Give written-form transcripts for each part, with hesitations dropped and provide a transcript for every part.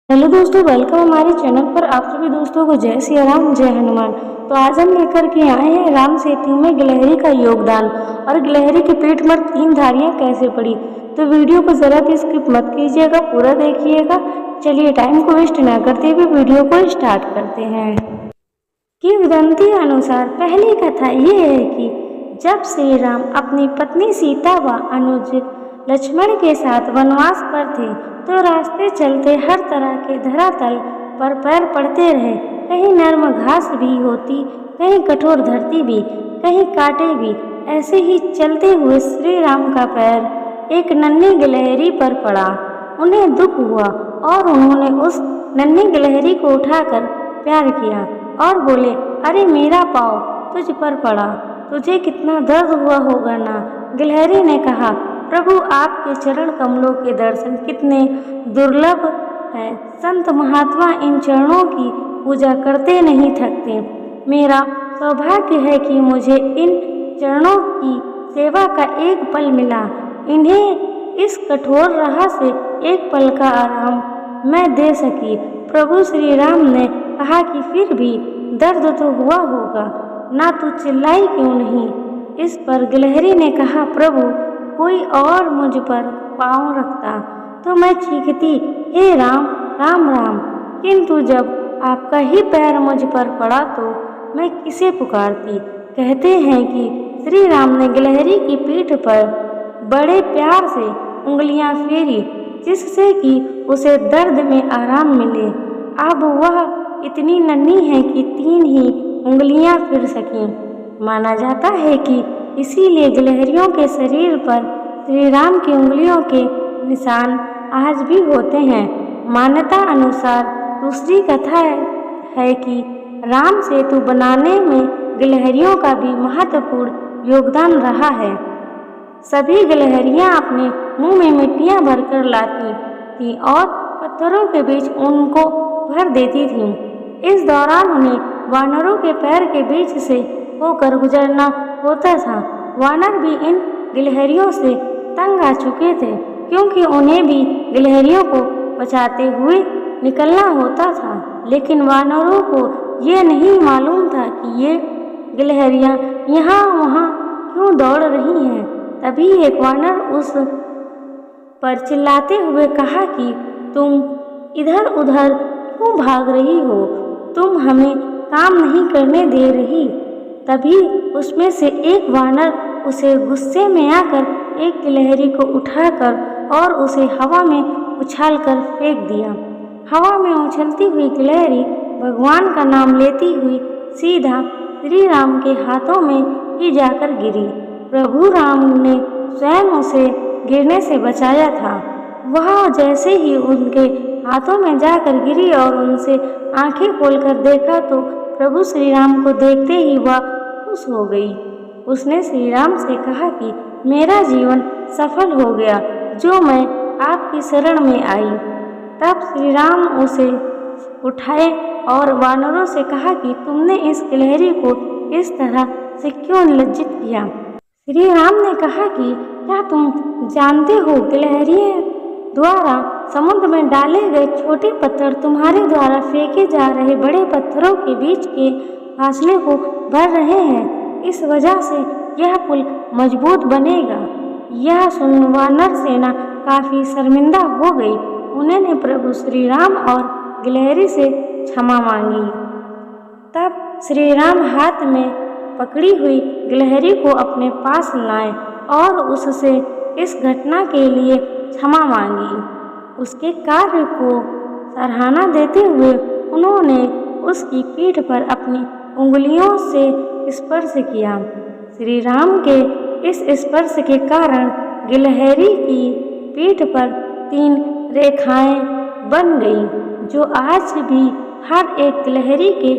Hello दोस्तों, welcome हमारे channel पर। आप सभी दोस्तों को जय सिया राम, जय हनुमान। तो आज हम लेकर के आए हैं राम सेतु में गिलहरी का योगदान और गिलहरी के पेट में 3 धारियां कैसे पड़ी। तो वीडियो को जरा भी स्किप मत कीजिएगा, पूरा देखिएगा। चलिए टाइम को वेस्ट न करते हुए वीडियो को स्टार्ट करते हैं। किंवदंती अनुसार पहली कथा ये है कि जब श्री राम अपनी पत्नी सीता व अनुज लक्ष्मण के साथ वनवास पर थे तो रास्ते चलते हर तरह के धरातल पर पैर पड़ते रहे। कहीं नर्म घास भी होती, कहीं कठोर धरती भी, कहीं कांटे भी। ऐसे ही चलते हुए श्री राम का पैर एक नन्ही गिलहरी पर पड़ा। उन्हें दुख हुआ और उन्होंने उस नन्ही गिलहरी को उठाकर प्यार किया और बोले, अरे मेरा पाँव तुझ पर पड़ा, तुझे कितना दर्द हुआ होगा ना। गिलहरी ने कहा, प्रभु आपके चरण कमलों के दर्शन कितने दुर्लभ है। संत महात्मा इन चरणों की पूजा करते नहीं थकते। मेरा सौभाग्य है कि मुझे इन चरणों की सेवा का एक पल मिला। इन्हें इस कठोर राह से एक पल का आराम मैं दे सकी। प्रभु श्री राम ने कहा कि फिर भी दर्द तो हुआ होगा ना, तू चिल्लाई क्यों नहीं। इस पर गिलहरी ने कहा, प्रभु कोई और मुझ पर पाँव रखता तो मैं चीखती, हे राम राम राम, किंतु जब आपका ही पैर मुझ पर पड़ा तो मैं किसे पुकारती। कहते हैं कि श्री राम ने गिलहरी की पीठ पर बड़े प्यार से उंगलियां फेरी, जिससे कि उसे दर्द में आराम मिले। अब वह इतनी नन्ही है कि 3 ही उंगलियां फिर सकी। माना जाता है कि इसीलिए गिलहरियों के शरीर पर श्री राम की उंगलियों के निशान आज भी होते हैं। मान्यता अनुसार दूसरी कथा है कि राम सेतु बनाने में गिलहरियों का भी महत्वपूर्ण योगदान रहा है। सभी गिलहरियां अपने मुंह में मिट्टियां भरकर लाती थीं और पत्थरों के बीच उनको भर देती थीं। इस दौरान उन्हें वानरों के पैर के बीच से होकर गुजरना होता था। वानर भी इन गिलहरियों से तंग आ चुके थे, क्योंकि उन्हें भी गिलहरियों को बचाते हुए निकलना होता था। लेकिन वानरों को ये नहीं मालूम था कि ये गिलहरियां यहाँ वहाँ क्यों दौड़ रही हैं। तभी एक वानर उस पर चिल्लाते हुए कहा कि तुम इधर उधर क्यों भाग रही हो, तुम हमें काम नहीं करने दे रही। तभी उसमें से एक वानर उसे गुस्से में आकर एक गिलहरी को उठाकर और उसे हवा में उछालकर फेंक दिया। हवा में उछलती हुई गिलहरी भगवान का नाम लेती हुई सीधा श्री राम के हाथों में ही जाकर गिरी। प्रभु राम ने स्वयं उसे गिरने से बचाया था। वह जैसे ही उनके हाथों में जाकर गिरी और उनसे आंखें खोलकर देखा तो प्रभु श्री राम को देखते ही वह खुश हो गई। उसने श्री राम से कहा कि मेरा जीवन सफल हो गया जो मैं आपकी शरण में आई। तब श्री राम उसे उठाए और वानरों से कहा कि तुमने इस गिलहरी को इस तरह से क्यों लज्जित किया। श्री राम ने कहा कि क्या तुम जानते हो, गिलहरियों द्वारा समुद्र में डाले गए छोटे पत्थर तुम्हारे द्वारा फेंके जा रहे बड़े पत्थरों के बीच के फासले को भर रहे हैं। इस वजह से यह पुल मजबूत बनेगा। यह सुन वानर सेना काफी शर्मिंदा हो गई। उन्होंने प्रभु श्री राम और गिलहरी से क्षमा मांगी। तब श्री राम हाथ में पकड़ी हुई गिलहरी को अपने पास लाए और उससे इस घटना के लिए क्षमा मांगी। उसके कार्य को सराहना देते हुए उन्होंने उसकी पीठ पर अपनी उंगलियों से स्पर्श किया। श्री राम के इस स्पर्श के कारण गिलहरी की पीठ पर 3 रेखाएं बन गई, जो आज भी हर एक गिलहरी के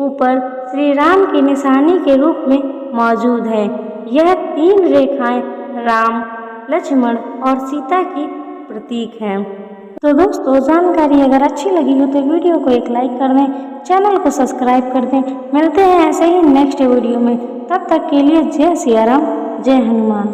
ऊपर श्री राम की निशानी के रूप में मौजूद है। यह 3 रेखाएं राम, लक्ष्मण और सीता की प्रतीक हैं। तो दोस्तों, जानकारी अगर अच्छी लगी हो तो वीडियो को एक लाइक कर दें, चैनल को सब्सक्राइब कर दें। मिलते हैं ऐसे ही नेक्स्ट वीडियो में। तब तक के लिए जय सिया राम, जय हनुमान।